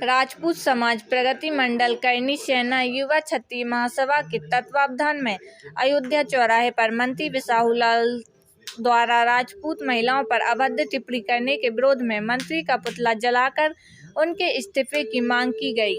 राजपूत समाज प्रगति मंडल करनी सेना युवा क्षत्रिय महासभा के तत्वावधान में अयोध्या चौराहे पर मंत्री बिसाहुलाल द्वारा राजपूत महिलाओं पर अभद्र टिप्पणी करने के विरोध में मंत्री का पुतला जलाकर उनके इस्तीफे की मांग की गई।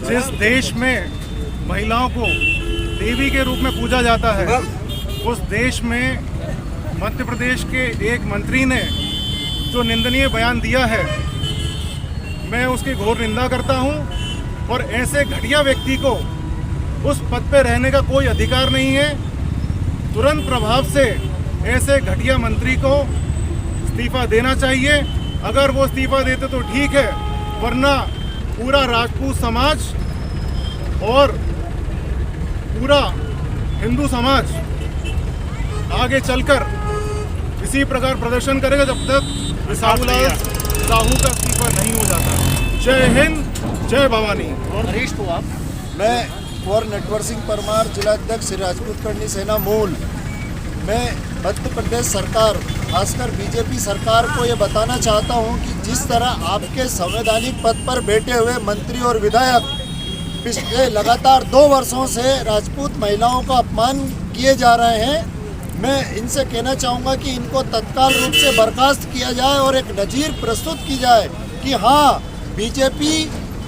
जिस देश में महिलाओं को देवी के रूप में पूजा जाता है, उस देश में मध्य प्रदेश के एक मंत्री ने जो निंदनीय बयान दिया है, मैं उसकी घोर निंदा करता हूं। और ऐसे घटिया व्यक्ति को उस पद पर रहने का कोई अधिकार नहीं है। तुरंत प्रभाव से ऐसे घटिया मंत्री को इस्तीफा देना चाहिए। अगर वो इस्तीफा देते तो ठीक है, वरना पूरा राजपूत समाज और पूरा हिंदू समाज आगे चलकर इसी प्रकार प्रदर्शन करेगा जब तक बिसाहुलाल साहू का इस्तीफा नहीं हो जाता। जय हिंद, जय भवानी। मैं कुंवर नटवर सिंह परमार, जिला अध्यक्ष श्री राजपूत करनी सेना मूल। मैं मध्य प्रदेश सरकार, खासकर बीजेपी सरकार को ये बताना चाहता हूँ कि जिस तरह आपके संवैधानिक पद पर बैठे हुए मंत्री और विधायक पिछले लगातार 2 वर्षों से राजपूत महिलाओं का अपमान किए जा रहे हैं, मैं इनसे कहना चाहूँगा कि इनको तत्काल रूप से बर्खास्त किया जाए और एक नज़ीर प्रस्तुत की जाए कि हाँ, बीजेपी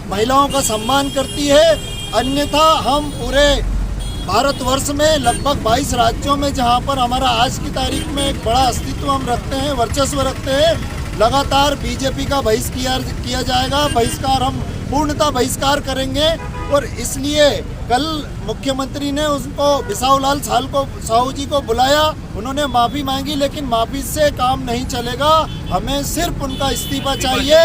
महिलाओं का सम्मान करती है। अन्यथा हम पूरे भारतवर्ष में लगभग 22 राज्यों में, जहां पर हमारा आज की तारीख में एक बड़ा अस्तित्व हम रखते हैं, वर्चस्व रखते हैं, लगातार बीजेपी का बहिष्कार किया जाएगा। बहिष्कार हम पूर्णतः बहिष्कार करेंगे। और इसलिए कल मुख्यमंत्री ने उसको बिसाहुलाल साहू जी को बुलाया, उन्होंने माफ़ी मांगी, लेकिन माफ़ी से काम नहीं चलेगा। हमें सिर्फ उनका इस्तीफा चाहिए।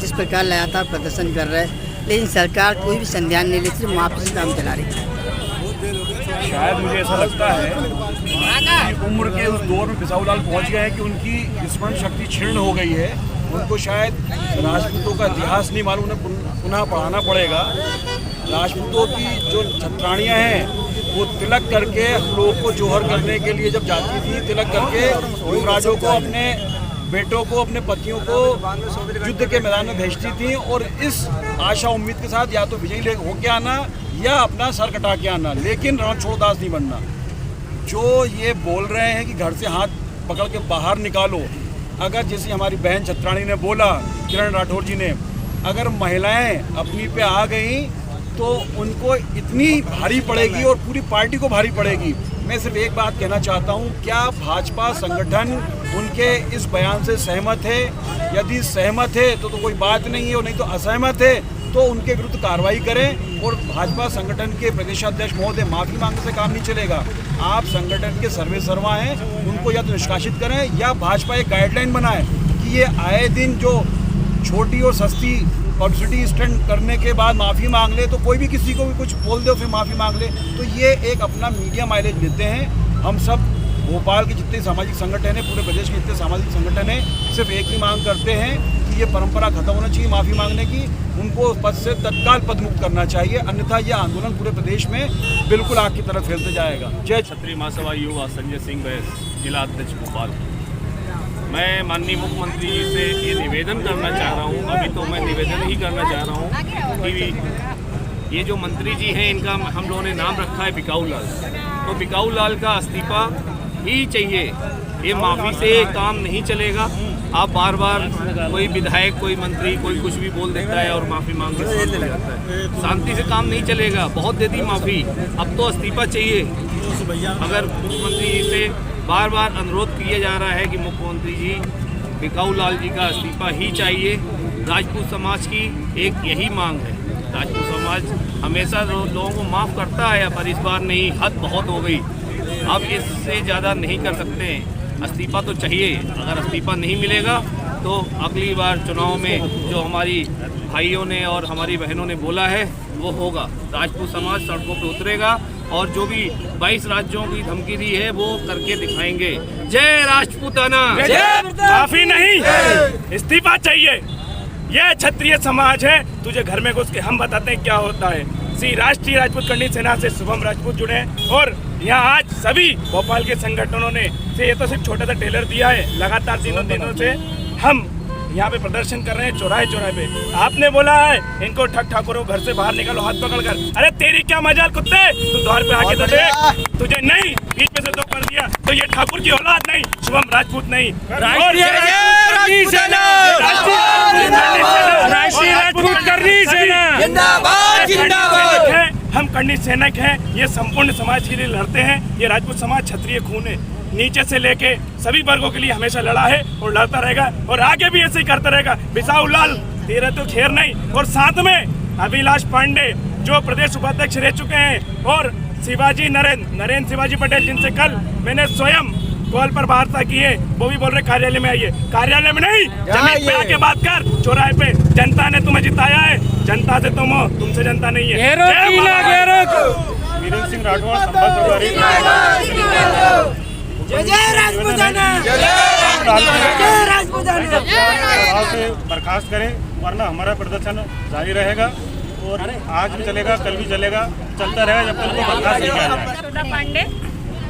जिस प्रकार लगातार प्रदर्शन कर रहे हैं, लेकिन सरकार कोई भी संज्ञान नहीं लेती, माफी से काम चला रही है। शायद मुझे ऐसा लगता है कि उम्र के उस दौर में बिसाहुलाल पहुंच गए हैं कि उनकी स्मरण शक्ति क्षीण हो गई है। उनको शायद राजपूतों का इतिहास नहीं मालूम, उन्हें पुनः पढ़ाना पड़ेगा। राजपूतों की जो छत्राणियाँ हैं वो तिलक करके हम लोगों को जोहर करने के लिए जब जाती थी, तिलक करके युवराजों को, अपने बेटों को, अपने पतियों को युद्ध के मैदान में भेजती थी और इस आशा उम्मीद के साथ या तो विजयी होके आना या अपना सर कटा के आना, लेकिन रण छोड़ दास नहीं बनना। जो ये बोल रहे हैं कि घर से हाथ पकड़ के बाहर निकालो, अगर जैसे हमारी बहन छत्राणी ने बोला, किरण राठौर जी ने, अगर महिलाएं अपनी पे आ गई तो उनको इतनी भारी पड़ेगी और पूरी पार्टी को भारी पड़ेगी। मैं सिर्फ एक बात कहना चाहता हूं, क्या भाजपा संगठन उनके इस बयान से सहमत है? यदि सहमत है तो कोई बात नहीं है, और नहीं तो असहमत है तो उनके विरुद्ध कार्रवाई करें। और भाजपा संगठन के प्रदेशाध्यक्ष महोदय, माफ़ी मांगने से काम नहीं चलेगा। आप संगठन के सर्वे सर्वा हैं, उनको या तो निष्कासित करें या भाजपा एक गाइडलाइन बनाए कि ये आए दिन जो छोटी और सस्ती पब्लिसिटी स्टंट करने के बाद माफ़ी मांग ले, तो कोई भी किसी को भी कुछ बोल दे फिर माफ़ी मांग ले, तो ये एक अपना मीडिया माइलेज लेते हैं। हम सब भोपाल के जितने सामाजिक संगठन हैं, पूरे प्रदेश के जितने सामाजिक संगठन हैं, सिर्फ एक ही मांग करते हैं कि ये परंपरा खत्म होना चाहिए माफ़ी मांगने की। उनको पद से तत्काल पदमुक्त करना चाहिए, अन्यथा ये आंदोलन पूरे प्रदेश में बिल्कुल आग की तरफ फैलते जाएगा। जय क्षत्रिय महासभा युवा संजय सिंह बैस, जिला अध्यक्ष भोपाल। मैं माननीय मुख्यमंत्री जी से ये निवेदन करना चाह रहा हूँ, अभी तो मैं निवेदन ही करना चाह रहा हूँ कि ये जो मंत्री जी हैं, इनका हम लोगों ने नाम रखा है बिकाऊलाल, तो बिकाऊलाल का इस्तीफा ही चाहिए। ये माफ़ी से काम नहीं चलेगा। आप बार बार कोई विधायक, कोई मंत्री, कोई कुछ भी बोल देता है और माफ़ी मांग के शांत हो जाता है। शांति से काम नहीं चलेगा। बहुत दे दी माफ़ी, अब तो इस्तीफा चाहिए। अगर मुख्यमंत्री जी से बार बार अनुरोध किया जा रहा है कि मुख्यमंत्री जी बिकाऊ लाल जी का इस्तीफा ही चाहिए। राजपूत समाज की एक यही मांग है। राजपूत समाज हमेशा लोगों को माफ़ करता है, पर इस बार नहीं, हद बहुत हो गई। अब इससे ज़्यादा नहीं कर सकते। इस्तीफा तो चाहिए। अगर इस्तीफा नहीं मिलेगा तो अगली बार चुनाव में जो हमारी भाइयों ने और हमारी बहनों ने बोला है वो होगा। राजपूत समाज सड़कों पर उतरेगा और जो भी 22 राज्यों की धमकी दी है वो करके दिखाएंगे। जय राजपूताना। माफी नहीं, इस्तीफा चाहिए। यह क्षत्रिय समाज है। तुझे घर में घुस के हम बताते हैं क्या होता है। श्री राष्ट्रीय राजपूत करनी सेना से शुभम राजपूत जुड़े हैं और यहाँ आज सभी भोपाल के संगठनों ने से ये तो सिर्फ छोटा सा टेलर दिया है। लगातार 3 दिनों से हम यहाँ पे प्रदर्शन कर रहे हैं चौराहे चौराहे पे। आपने बोला है इनको ठग ठाकुरों घर से बाहर निकालो हाथ पकड़ कर। अरे तेरी क्या मजाल कुत्ते, तू द्वार पे आके तो देख। तुझे नहीं बीच में से तो कर दिया तो ये ठाकुर की औलाद नहीं, शुभम राजपूत नहीं। राष्ट्रीय राजपूत करनी सेना जिंदाबाद जिंदाबाद है। हम करनी सैनिक हैं। ये संपूर्ण समाज के लिए लड़ते हैं। ये राजपूत समाज क्षत्रिय खून है। नीचे से लेके सभी वर्गों के लिए हमेशा लड़ा है और लड़ता रहेगा और आगे भी ऐसे ही करता रहेगा। बिसाऊ लाल तेरा तो खैर नहीं, और साथ में अभिलाष पांडे जो प्रदेश उपाध्यक्ष रह चुके हैं, और शिवाजी नरेंद्र शिवाजी पटेल जिनसे कल मैंने स्वयं कॉल पर वार्ता की है, वो भी बोल रहे कार्यालय में आइए। कार्यालय में नहीं, जमीन पे आके बात कर। चौराहे पे जनता ने तुम्हें जिताया है। जनता से तुम हो, तुमसे जनता नहीं है। वीरेंद्र सिंह राठौर संपर्क प्रभारी। जय राजपूताना। से बर्खास्त करें वरना हमारा प्रदर्शन जारी रहेगा और आज भी चलेगा, कल भी चलेगा, चलता रहेगा जब तक उनको बर्खास्त नहीं किया जाए। सुधा पांडे,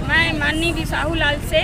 मैं माननीय बिसाहू लाल से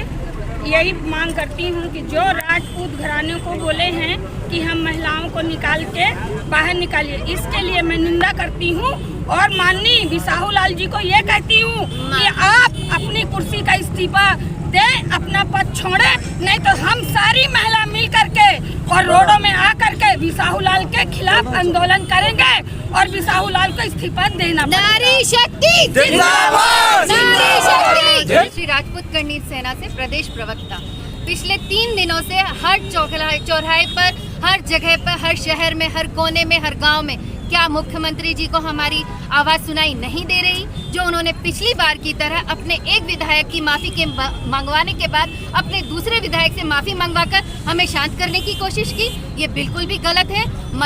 यही मांग करती हूँ कि जो राजपूत घराने को बोले हैं कि हम महिलाओं को निकाल के बाहर निकालिए, इसके लिए मैं निंदा करती हूँ और माननीय बिसाहू लाल जी को ये कहती हूँ कि आप अपनी कुर्सी का इस्तीफा दें, अपना पद छोड़े, नहीं तो हम सारी महिला मिल करके और रोडों में आ करके बिसाहू लाल के खिलाफ आंदोलन करेंगे और बिसाहू लाल को इस्तीफा देना। नारी शक्ति जिंदाबाद। नारी शक्ति। श्री राजपूत करनी सेना से प्रदेश प्रवक्ता। पिछले 3 दिनों से हर चौराहे पर, हर जगह पर, हर शहर में, हर कोने में, हर गांव में क्या मुख्यमंत्री जी को हमारी आवाज़ सुनाई नहीं दे रही? जो उन्होंने पिछली बार की तरह अपने एक विधायक की माफ़ी के मंगवाने के बाद अपने दूसरे विधायक से माफ़ी मंगवाकर हमें शांत करने की कोशिश की, ये बिल्कुल भी गलत है।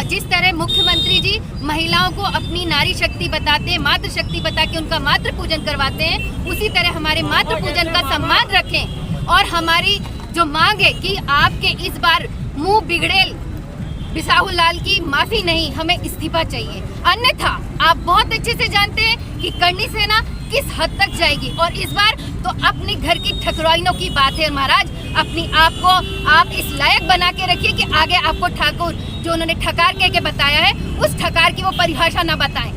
जिस तरह मुख्यमंत्री जी महिलाओं को अपनी नारी शक्ति बताते हैं, मातृ शक्ति बता के उनका मातृ पूजन करवाते हैं, उसी तरह हमारे मातृ पूजन का सम्मान रखें। और हमारी जो मांग है कि आपके इस बार मुँह बिगड़ेल बिसाहू लाल की माफी नहीं, हमें इस्तीफा चाहिए। अन्यथा आप बहुत अच्छे से जानते हैं कि करनी सेना किस हद तक जाएगी। और इस बार तो अपने घर की ठकुराइनों की बात है महाराज, अपनी आप को आप इस लायक बना के रखिए कि आगे आपको ठाकुर जो उन्होंने ठकार कह के बताया है उस ठकार की वो परिभाषा न बताएं।